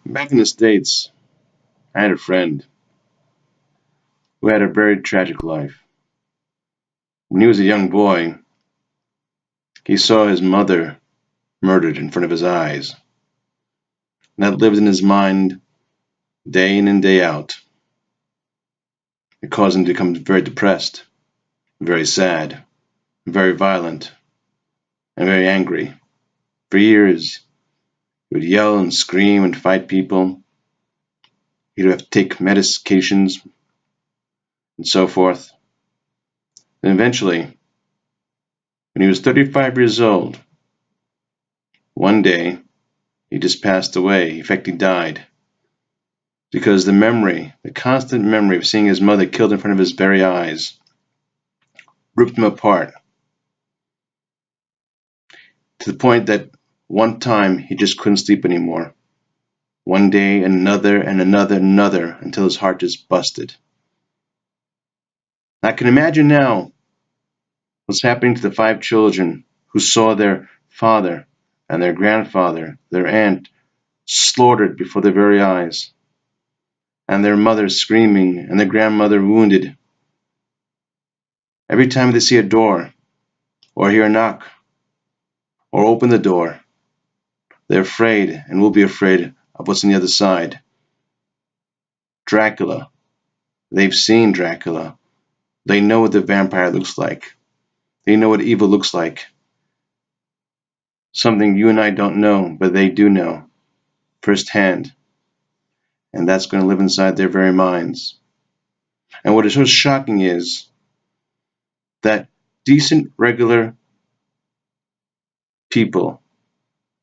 Back in the States, I had a friend who had a very tragic life. When he was a young boy, he saw his mother murdered in front of his eyes. And that lived in his mind day in and day out. It caused him to become very depressed, very sad, very violent, and very angry. For years, he would yell and scream and fight people. He'd have to take medications and so forth. And eventually, when he was 35 years old, one day he just passed away. In fact, he died. Because the constant memory of seeing his mother killed in front of his very eyes, ripped him apart. To the point that one time he just couldn't sleep anymore. One day and another and another and another until his heart just busted. I can imagine now what's happening to the 5 children who saw their father and their grandfather, their aunt, slaughtered before their very eyes, and their mother screaming and their grandmother wounded. Every time they see a door or hear a knock or open the door, they're afraid and will be afraid of what's on the other side. Dracula. They've seen Dracula. They know what the vampire looks like. They know what evil looks like. Something you and I don't know, but they do know firsthand. And that's going to live inside their very minds. And what is so shocking is that decent, regular people,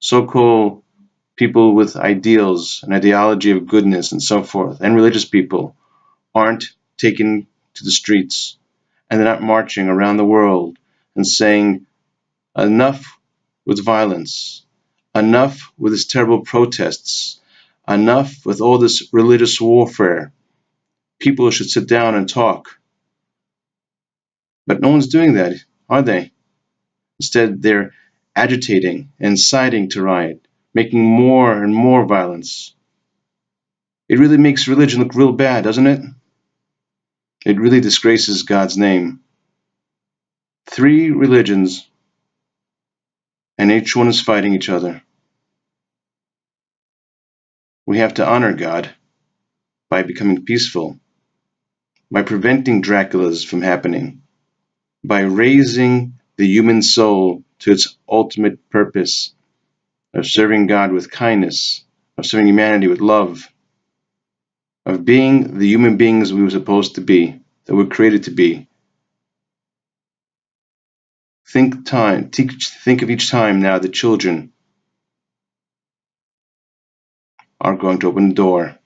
so-called people with ideals, an ideology of goodness and so forth, and religious people, aren't taken to the streets, and they're not marching around the world and saying, enough with violence, enough with these terrible protests, enough with all this religious warfare. People should sit down and talk. But no one's doing that, are they? Instead, they're agitating and inciting to riot, making more and more violence. It really makes religion look real bad, doesn't it? It really disgraces God's name. 3 religions, and each one is fighting each other. We have to honor God by becoming peaceful, by preventing Draculas from happening, by raising the human soul to its ultimate purpose of serving God with kindness, of serving humanity with love, of being the human beings we were supposed to be, that we're created to be. Think of each time now the children are going to open the door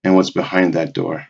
and what's behind that door.